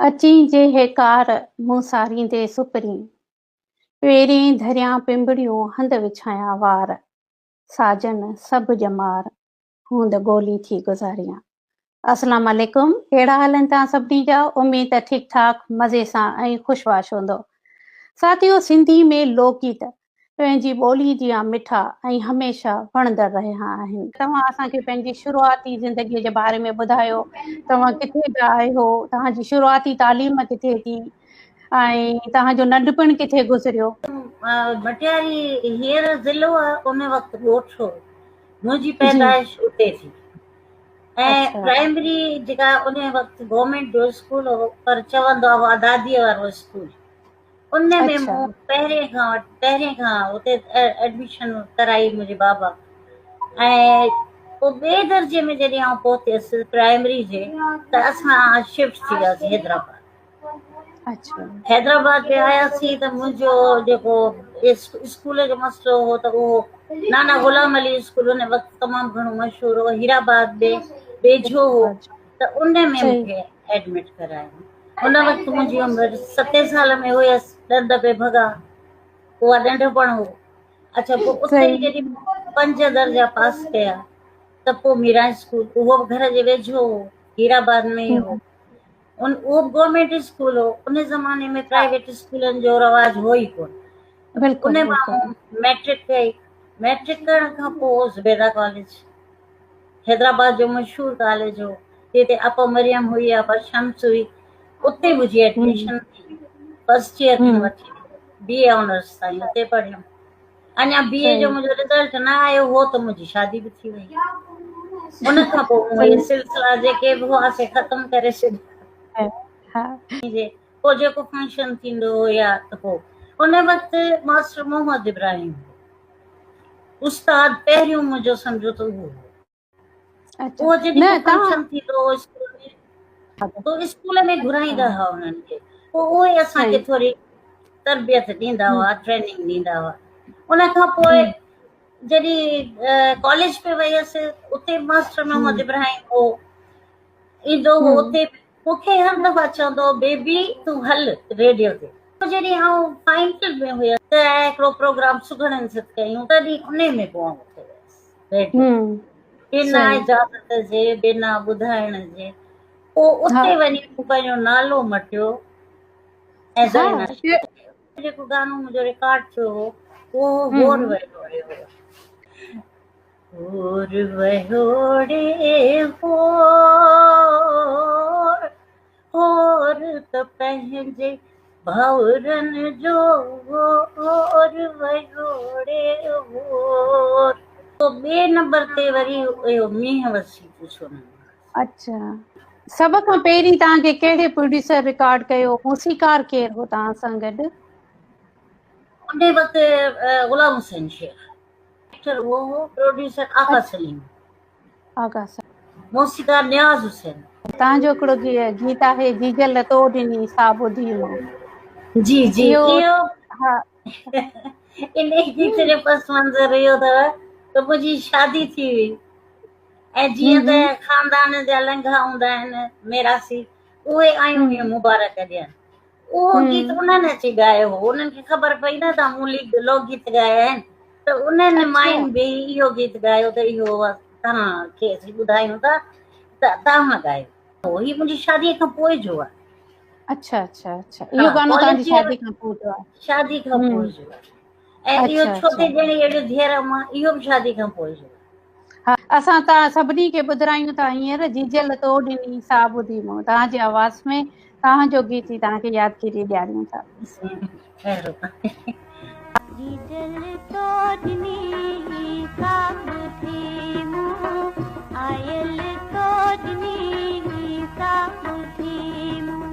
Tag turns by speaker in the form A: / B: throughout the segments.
A: अची जे हेकार मूं सारींदे सुपरी, पेरें धरियां पिंबड़ियूं हंध विछाया वार, साजन सभु ॼमार हूंद गोली थी गुज़ारियां। अस्सलाम वालेकुम, कहिड़ा हाल आहिनि तव्हां सभिनी जा? उमेद त ठीकु ठाक मज़े सां ऐं ख़ुशवाश हूंदो। साथियो, सिंधी में लोकगीत पंहिंजी ॿोली जा मिठा ऐं हमेशह वणंदड़ रहिया आहिनि। तव्हां असांखे पंहिंजी शुरूआती ज़िंदगीअ जे बारे में ॿुधायो, तव्हां किथे जा आहियो, तव्हांजी शुरूआती तालीम किथे थी ऐं तव्हांजो नंढपण किथे गुज़रियो?
B: मटियारी हींअर ज़िलो आहे, उन वक़्तु ॻोठ हो, मुंहिंजी पैदाइश उते थी ऐं प्राइमरी जेका उन वक़्तु गवर्नमेंट जो स्कूल हो, पर चवंदो आहे आज़ादीअ वारो स्कूल, उन में मूं पहिरें खां उते एडमिशन कराई मुंहिंजे बाबा। ऐं पोइ ॿिए दर्जे में जॾहिं आउं पहुतसि प्राइमरी जे, त असां शिफ्ट थी वियासीं हैदराबाद। हैदराबाद में आयासीं त मुंहिंजो जेको स्कूल जो मसइलो हो त उहो नाना गुलाम अली स्कूल उन वक़्तु तमामु घणो मशहूरु हो, हीराबाद में वेझो हो, त उन में मूंखे एडमिट करायो। उन वक़्तु मुंहिंजी उमिरि 7 साल में हुयसि, ॾंद पे भॻा, उहा नंढपण हो। अच्छा, पोइ उते ई जॾहिं 5 दर्जा पास कया त पोइ मीरा स्कूल, उहो बि घर जे वेझो हो, हीराबाद में ई हो। उहो गवर्नमेंट स्कूल हो, उन ज़माने में प्राइवेट स्कूलनि जो रवाज हो ई कोन। उन मां मैट्रिक कई, मैट्रिक करण खां पोइ ज़ुबैदा कॉलेज, हैदराबाद जो मशहूरु कॉलेज हो, जिते अपा मरियम हुई, अपा शम्स हुई, उते मुंहिंजी एडमिशन थी। फर्स्ट ईयर में वठी बीए ऑनर्स ताईं उते पढ़ियमि। अञा बीए जो मुंहिंजो रिज़ल्ट न आयो हो त मुंहिंजी शादी बि थी वई। उन खां पोइ इहे सिलसिला जेके बि हुआसीं ख़तमु करे छॾिया। पोइ जेको फंक्शन थींदो हो या त पोइ उन वक़्तु मास्टर मोहम्मद इब्राहिम उस्ताद पहिरियों मुंहिंजो सम्झो त उहो उहो जॾहिं फंक्शन थींदो हो स्कूल में, तो स्कूल में घुराईंदा हुआ उन्हनि खे, पोइ उहे असांखे थोरी तरबियत ॾींदा हुआ, ट्रेनिंग ॾींदा हुआ। उन खां पोइ जॾहिं कॉलेज पे वयसि, उते मास्टर मोहम्मद इब्राहिम हो, ईंदो हो उते मूंखे हर दफ़ा चवंदो, बेबी तूं हल रेडियो ते। जॾहिं आउं फाइनल में हुयसि त हिकिड़ो प्रोग्राम सुगड़नि सित कयूं, तॾहिं उन में पोइ आउं उते वियसि रेडियो, बिना इजाज़त जे, बिना ॿुधाइण जे। पोइ उते वञी पंहिंजो नालो मटियो ऐं जेको गानो मुंहिंजो रिकॉर्ड थियो हो उहो होर वहोड़े हो, होर वहोड़े होर त पंहिंजे भाउरनि जो होर वहोड़े होर। तो ॿिए नंबर ते वरी इहो मींहं वसी थो सुन।
A: अच्छा, सभ खां पहिरीं तव्हांखे कहिड़े प्रोड्यूसर रिकॉर्ड कयो, मौसीकार केरु हो तव्हां सां गॾु?
B: उन वक़्तु गुलाम हुसैन शेख, उहो हो प्रोड्यूसर आका सलीम, मौसीकार नियाज़ हुसैन।
A: तव्हांजो हिकिड़ो गीत आहे, जीजल तो ॾिनी सा ॿुधी मूं।
B: जी जी, इहो इन गीत जो पस मंज़र इहो अथव त मुंहिंजी शादी थी हुई ऐं जीअं त ख़ानदान जा लंघा हूंदा आहिनि मेरासी, उहे आयूं हुयूं मुबारक ॾियनि। उहो गीत उन्हनि अची ॻायो हो, उन्हनि खे ख़बर पई न त मूं लोकगीत ॻाया आहिनि, त उन्हनि मायुनि बि इहो गीत ॻायो त इहो तव्हांखे असीं ॿुधायूं था त तव्हां ॻायो। हीअ मुंहिंजी शादीअ खां पोइ जो आहे।
A: अच्छा अच्छा अच्छा, इहो गानो तव्हांजी शादी खां पोइ जो आहे?
B: शादी खां पोइ जो आहे। ऐं इहो छोटे ॼणे अहिड़ो धीअर मां, इहो बि शादी खां पोइ जो आहे।
A: हा, असां तव्हां सभिनी खे ॿुधायूं था हींअर, जीजल तो ॾिनी सा ॿुधी मूं, तव्हांजी आवाज़ में तव्हांजो गीत ई तव्हांखे यादगिरी ॾियारियूं था।
C: जीजल तो ॾिनी सा ॿुधी मूं, आयल तो ॾिनी सा ॿुधी मूं,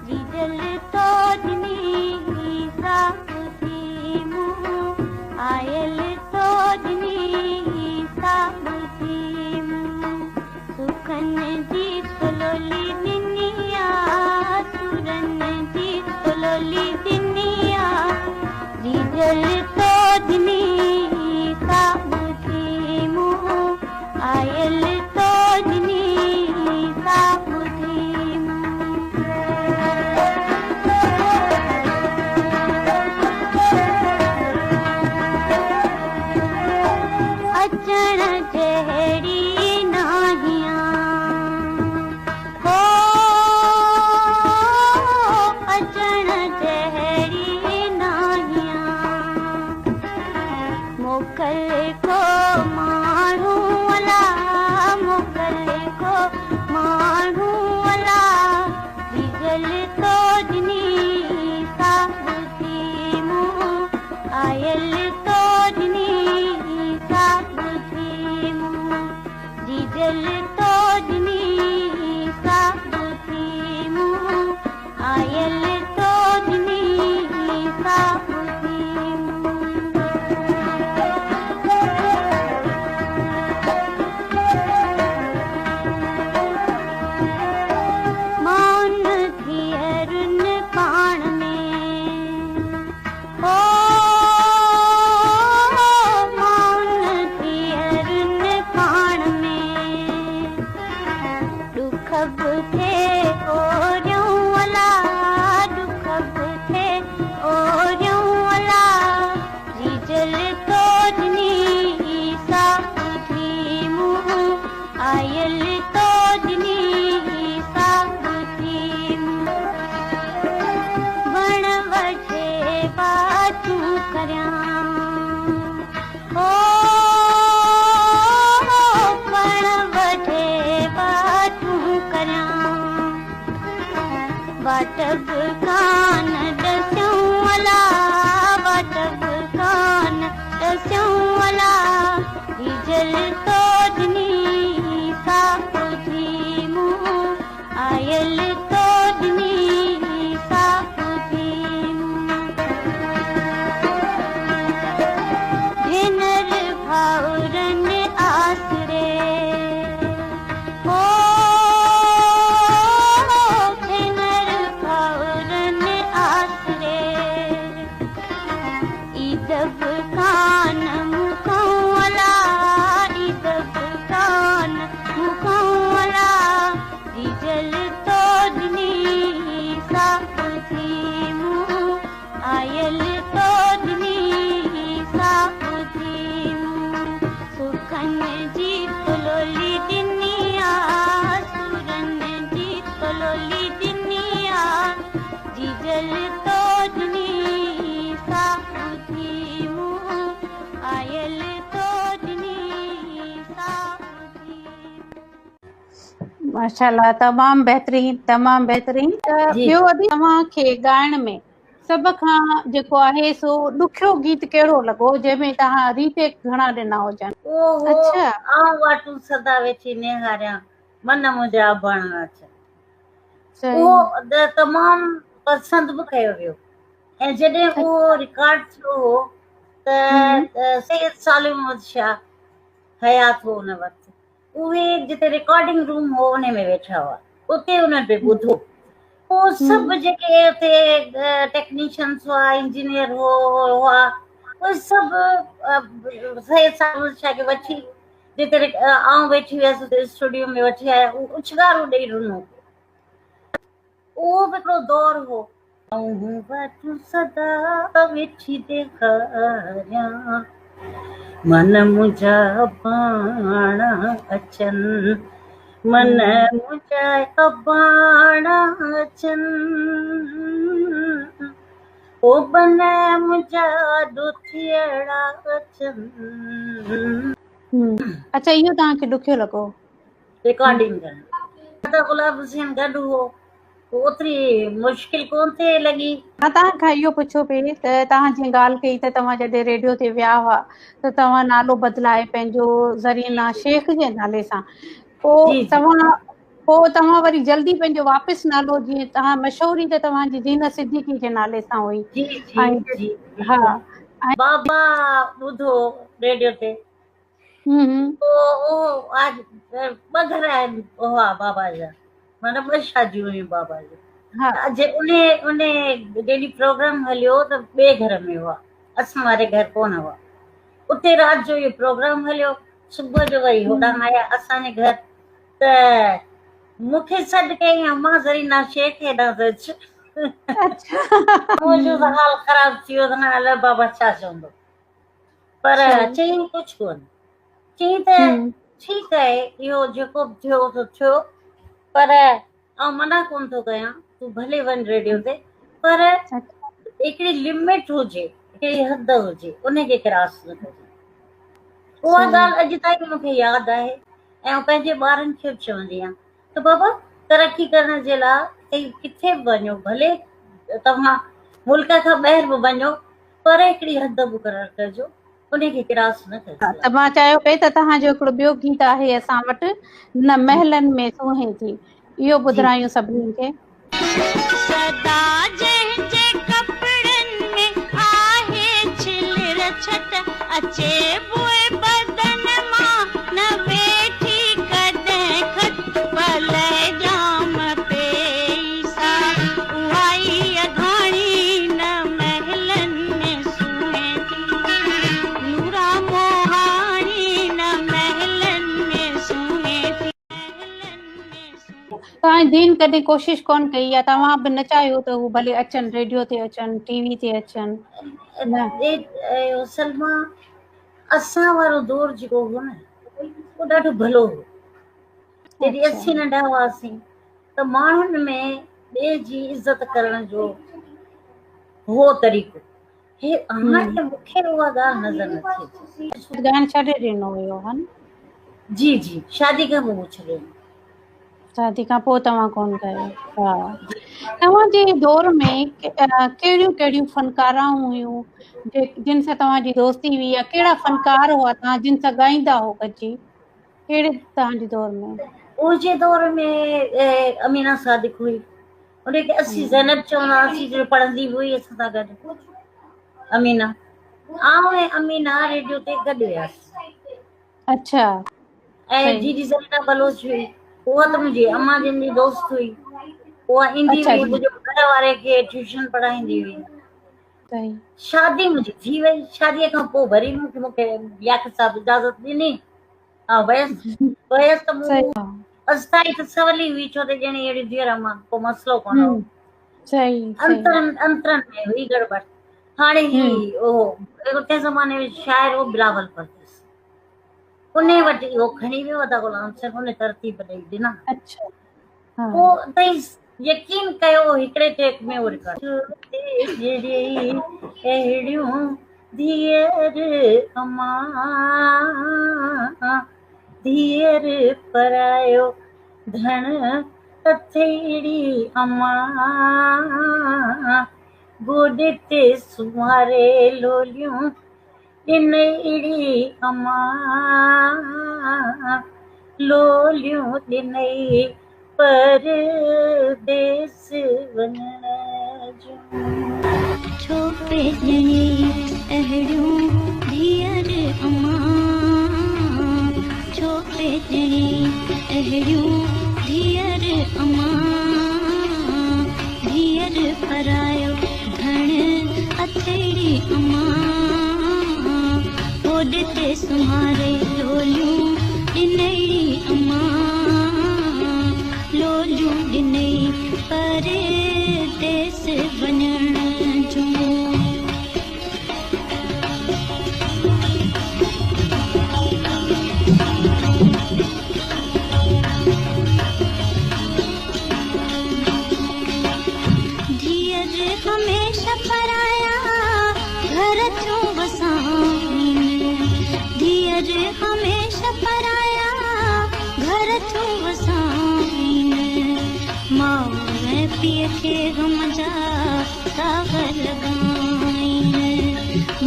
C: जीजल तो ॾिनी सा ॿुधी मूं, आयल तो ॾिनी सा ॿुधी मूं, सुखनि जी तोलोली दिनिया, सुरनि जी तोलोली दिनिया, जीजल तो ॾिनी सा ॿुधी मूं, आयल तो ॾिनी सा ॿुधी मूं। आयल तोजनी साब थी मूं आयल तोजनी साब थी मूं डीजल तोजनी साब थी मूं आयल तोजनी साब थी मौन थी अरुण पाण में ओ मौन थी अरुण पाण में दुख बि थे ओरियूं अला दुख बि थे ओरियूं अला डीजल तोजनी साब थी मूं आयल तोजनी साब थी मूं वण वठे बातूं करियां ओ वण वठे बातूं करियां बाट बि कान ॾसियूं अला बाट बि कान ॾसियूं अला डीजल तोजनी साब थी मूं आयल तोजनी साब थी मूं भेनर भाउरन आसरे ओ भेनर भाउरन आसरे ईद बि कान मुखूं अला ईद बि कान मुखूं अला डीजल तोजनी साब थी मूं आयल तोजनी साब थी मूं सुखन जी तलोली दिनिया सुरन जी तलोली दिनिया डीजल तोजनी साब थी मूं आयल तोजनी साब थी
A: माशाल्लाह तमामु बहितरीन तमामु बहितरीन। त
B: जी
A: ॿियो अदी तव्हांखे ॻाइण में सभ खां जेको आहे सो ॾुखियो गीत कहिड़ो लॻो जंहिंमें तव्हां रीटेक घणा ॾिना हुजनि?
B: ओहो
A: अच्छा
B: आऊं वाटूं सदा वेठी निहारियां मन मुंहिंजा बण अचनि
A: सही
B: उहो तमामु पसंदि बि कयो वियो ऐं जॾहिं उहो रिकॉर्ड थियो हो त सैयद सालिम अहमद शाह हयात हो उन वक़्तु उहे जिते रिकॉर्डिंग रूम हो उन में वेठा हुआ उते उन्हनि पे ॿुधो पोइ सभु जेके उते टेक्नीशियंस हुआ इंजीनियर हुआ उहे सभु सैयद सालिम अहमद शाह खे वठी जिते आऊं वेठी हुयसि उते स्टूडियो में वठी आया उछगारो ॾेई ॾिनो उहो बि हिकिड़ो दौर हो आऊं वाटूं सदा वेठी ॾेखारियां मन मुंहिंजा बाण अचनि मन मुंहिंजा बाण अचनि ओ बन मुंहिंजा ॾुथियड़ा अचनि
A: अच्छा इहो तव्हांखे ॾुखियो लॻो?
B: रिकॉर्डिंग करणु त गुलाब हुसैन गॾु हो ओतिरी मुश्किल कोन थिए लॻी
A: मां तव्हांखां इहो पुछो पई त तव्हां जीअं ॻाल्हि कई त तव्हां जॾहिं रेडियो ते विया हुआ त तव्हां नालो बदिलाए पंहिंजो ज़रीना शेख जे नाले सां
B: जी जी
A: पोइ तव्हां वरी जल्दी पंहिंजो वापसि नालो जीअं तव्हां मशहूरी त तव्हांजी ज़ीनत सिद्दीकी जे नाले सां हुई
B: जी जी
A: ऐं
B: जी
A: हा
B: बाबा ॿुधो रेडियो ते आज ॿ घर आहिनि हुआ बाबा जा माना 2 शादियूं हुयूं बाबा जी
A: हा
B: जे उन जॾहिं प्रोग्राम हलियो त ॿिए घर में हुआ असां वारे घर कोन हुआ उते राति जो इहो प्रोग्राम हलियो सुबुह जो वरी होॾां आया असांजे घर त मूंखे सॾु कयईं मां ज़रीना शेख हेॾां त अच मुंहिंजो त हाल ख़राब थी वियो त हाणे अलाए बाबा छा चवंदो पर चई कुझु कोन चई त ठीकु आहे इहो जेको बि थियो त थियो पर आउं मना कोन थो कयां तूं भले वञ रेडियो ते पर हिकिड़ी लिमिट हुजे हिकिड़ी हद हुजे उनखे क्रॉस न कजे उहा ॻाल्हि अॼु ताईं मूंखे यादि आहे ऐं पंहिंजे ॿारनि खे बि चवंदी आहियां त बाबा तरक़ी करण जे लाइ किथे बि वञो, भले तव्हां मुल्क खां ॿाहिरि बि वञो, पर हिकिड़ी हद मुक़ररु कजो, उनखे क्रॉस न कजो।
A: त मां चयो पई त तव्हांजो हिकिड़ो ॿियो गीत आहे असां वटि, न महलनि में सूहे थी, इहो ॿुधायूं सभिनीनि खे।
C: सदा जंहिंजे कपिड़नि में आहे छिल रछट, अचे बुए बदन मां न वेठी कॾहिं खट, भले जाम पेसा उहाई अघाणी न महलनि में सूहे थी, नूरा मोहाणी न महलनि में सूहे थी, महलनि में सूहे।
A: तव्हांजी दीन कॾहिं कोशिशि कोन कई आहे, तव्हां बि न चाहियो त हू भले अचनि, रेडियो ते अचनि, टीवी ते अचनि? न
B: सलमा, असां वारो दौर जेको हो न, उहो ॾाढो भलो हो। जॾहिं असीं नंढा हुआसीं त माण्हुनि में ॿिए जी इज़त करण जो हो तरीक़ो, हाणे मूंखे उहा ॻाल्हि नज़र नथी अचे।
A: ॻाइणु छॾे ॾिनो हुयो, हा न?
B: जी जी, शादी खां पोइ छॾियो।
A: शादी खां पोइ तव्हां कोन कयो? हा। तव्हांजे दौर में कहिड़ियूं कहिड़ियूं फनकाराऊं हुयूं जिन सां तव्हांजी दोस्ती हुई, या कहिड़ा फनकार हुआ तव्हां जिन सां ॻाईंदा हो गॾिजी, कहिड़े तव्हांजे दौर में?
B: उनजे दौर में अमीना सादिक हुई, उनखे असीं ज़ैनब चवंदा हुआसीं, जो पढ़ंदी हुई असां सां गॾु। अमीना ऐं अमीना रेडियो ते गॾु हुयासीं।
A: अच्छा।
B: ऐं दीदी ज़रीना बलोच हुई, उहा त मुंहिंजी अम्मा जिन जी दोस्त हुई, उहा ईंदी हुई, मुंहिंजे घर वारे खे ट्यूशन पढ़ाईंदी हुई। शादी मुंहिंजी थी वई, शादीअ खां पोइ वरी मूंखे याक साहब इजाज़त ॾिनी, वयसि त मूं अस्थाई त सवली हुई, छो त ॼणी अहिड़ी धीअर अम्मा, को मसलो कोन हो। अंतरनि में हुई गड़बड़। हाणे ही उते ज़माने में शाइर हो बिलावल परदेसी, उन वटि इहो खणी वियो अदा गुलाम साहिब, उन तरतीब ॾेई ॾिना।
A: अच्छा।
B: पोइ तई यकीन कयो हिकिड़े टेक में उहो रिकॉर्ड, अहिड़ियूं धीअर अम्मा धीअर परायो धन अथेड़ी अम्मा, गोॾे ते सुम्हारे लोलियूं ॾिनईड़ी अम्मा, लोलियूं ॾिनई परदेस वञण जूं।
C: छो पेजणी अहिड़ियूं धीअर अम्मा, छो पेजणी अहिड़ियूं धीअर अम्मा, धीअर परायो धन अथेड़ी अम्मा, गोॾे ते सुम्हारे लोलियूं ॾिनई अम्मा, लोलियूं ॾिनई परदेस वञण जूं। हमेशा पराया घर थो वसाईं, धीअर हमेशा पराया घर थो वसाईं, माउ ऐं पीउ खे गम जा दाग लॻाईं,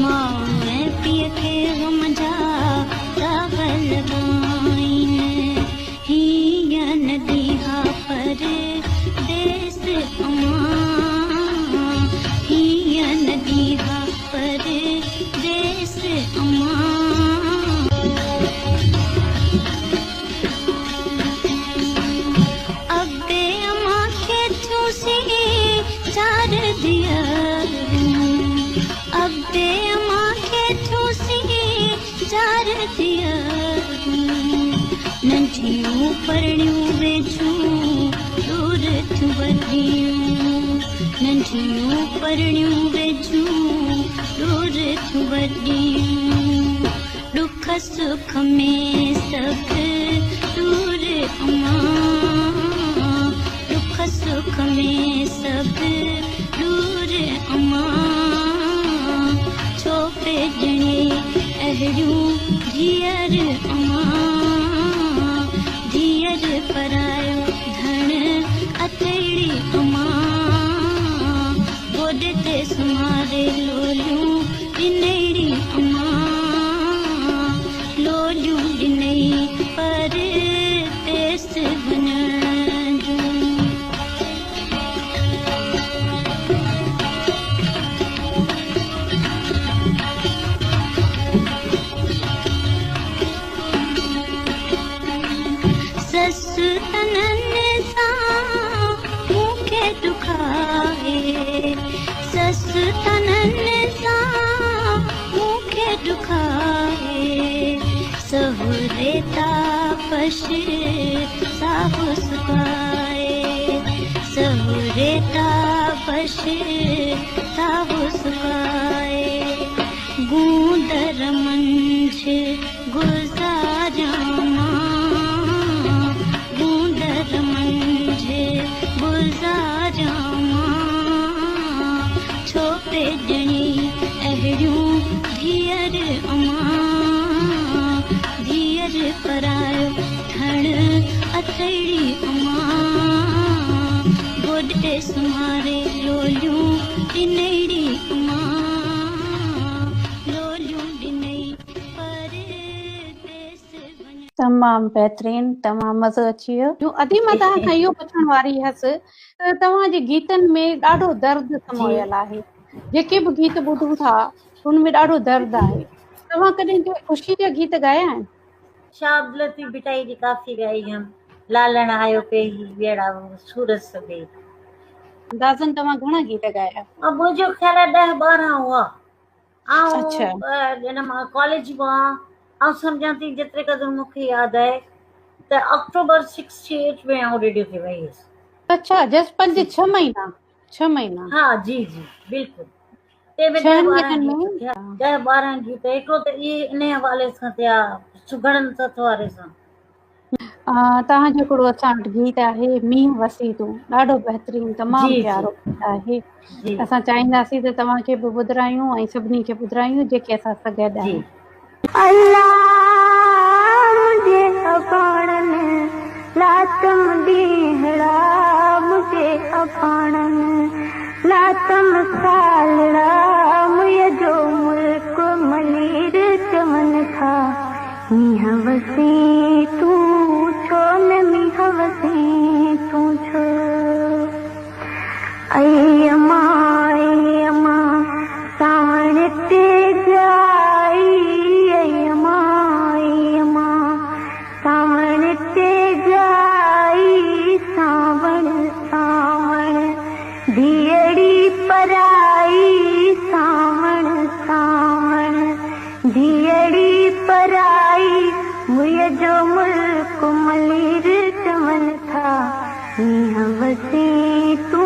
C: माउ ऐं पीउ खे गम जा दाग लॻाईं, हीअं नदी हा परदेस अम्मा, नदी हा परदेस अम्मा। अबे अम्मा खे थूसी चार धीअरूं, अबे अम्मा खे थूसी चार धीअरूं, नंढियूं परणियूं वेझूं दूर थियूं वधियूं, नंढियूं परणियूं वेझूं दूर थियूं वधियूं, दुख सुख में सभु दूर अम्मा, दुख सुख में सभु दूर अम्मा, छो पेजणी अहिड़ियूं धीअर अम्मा, धीअर परायो धन अथेड़ी अम्मा। ताबश साहु सुकाए सहुरे ताबश साहु सुकाए गूंदर मंझ गुजारा गूंदर मंझ गुजारा छोपे जणी अहड़ियूं धीअर अमां धीअर परायो थण अथड़ी अमां गोॾे सुमारे लोलियूं ॾिनड़ी अमां लोलियूं ॾिनई परदेस वञ।
A: तमामु बहितरीन, तमामु मज़ो अची वियो। जो अदी मां तव्हां खां इहो पुछण वारी हुअसि त तव्हांजे गीतनि में ॾाढो दर्द समायल आहे। जेके बि गीत ॿुधूं था उन में ॾाढो दर्द आहे। तव्हां कॾहिं के ख़ुशी जा गीत ॻाया आहिनि?
B: शाद लतीफ़ बिटाई जी काफ़ी गाई हम लालण आयो पे ही वेड़ा सूरत सभे
A: अंदाज़न तव्हां घणा गीत ॻाया?
B: अब मुझे ख्याल है 10-12 हुआ
A: अच्छा।
B: जन मां कॉलेज में आ समझा थी जेतिरे क़दुरु मूंखे यादि आहे त अक्टूबर 68 में आउं रेडियो ते वई हुअसि।
A: अच्छा, जस्ट 5-6 महीना 6 महीना।
B: हाँ जी जी बिल्कुलु। ते में 10-12 गीत हिकिड़ो त इहे इन हवाले सां थिया सुगड़नि सथ वारे सां।
A: तव्हांजो हिकिड़ो असां वटि गीत आहे मींहुं वसी तूं, ॾाढो बहितरीनु, तमामु
B: जी,
A: प्यारो गीत आहे।
B: जी
A: असां चाहींदासीं त तव्हांखे बि ॿुधायूं ऐं सभिनी खे ॿुधायूं जेके असां सां गॾु
B: जी
A: आहिनि।
D: अल्लाह मुझे अपाणन लातम दीहड़ा मुझे अपाणन लातम सालड़ा मुझे जो मुल्क मलीर चमन था मीह वसी तू छो न मीह वसी तू छो अय्यमा सावण ते जाई अय्यमा सावण ते जाई सावण सावण धीअड़ी पराई सावण सावण धीअड़ी पराई मुझो मुल्क मलीर चमन था मीह वसी तू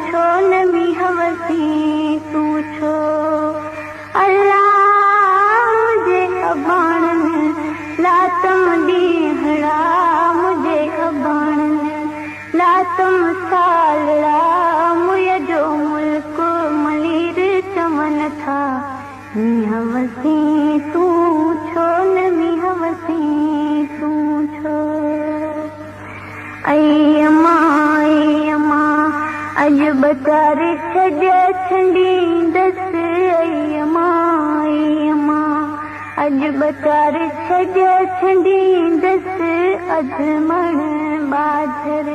D: छो न मीह वसी तू छो अल्लाह मुझे अबाणन लातम दीहड़ा मुझे अबाणन लातम सालड़ा मुझो मुल्क मलीर चमन था मीह वसी तू छो न मीह वसी तू छो अय्यमा अज बचार छॾे छॾींदसि अय्यमा अज बचार छॾे छॾींदसि अधमण बाझर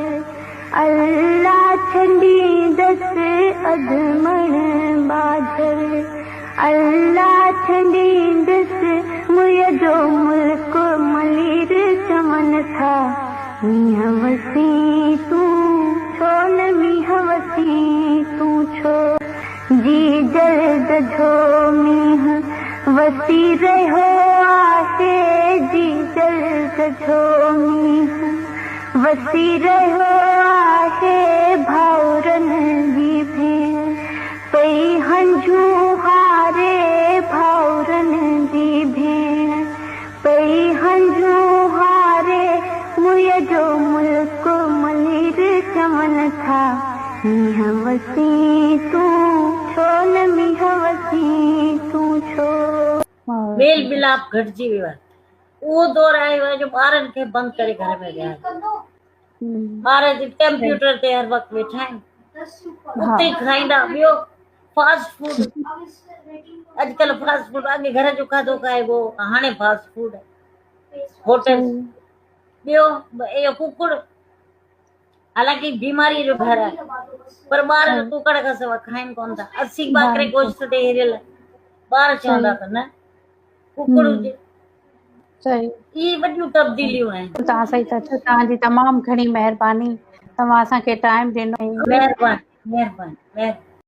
D: अल्लाह छॾींदसि अधमण बाझर अल्लाह छॾींदसि मुझो मुल्क मलीर चमन था मीह वसी तू छो न मीह वसी तू छो जी जल्द जो मीह वसी रहो आहे जी जल्द जो मीह वसी रहो आहे भाउरन जी भेण पई हंझू हारे भाउरन जी भेण पई हंझू हारे मुझो मुल्क मलीर चमन था मीह वसी तू छो न मीह वसी तू छो
B: मेल मिलाप घटिजी वियो आहे। उहो दौर आयो आहे जो ॿारनि खे बंदि करे घर में विया आहिनि। ॿार जी कंप्यूटर ते हर वक़्तु वेठा आहिनि, उते ई खाईंदा। ॿियो फास्ट फूड, अॼुकल्ह फास्ट फूड, अॻे घर जो खाधो खाइबो, हाणे फास्ट फूड होटल। ॿियो इहो कुकड़, हालांकि बीमारी जो घर आहे, पर ॿार कुकड़ खां सवाइ खाइनि कोन था। 80 ॿाकरे गोश्त ते हिरियल ॿार चवंदा त न कुकड़ हुजे।
A: सही,
B: इहे वॾियूं तब्दीलियूं आहिनि।
A: तव्हां सही था चओ। तव्हांजी तमामु घणी महिरबानी, तव्हां असांखे टाइम ॾिनो।
B: महिरबानी महिरबानी महिरबानी।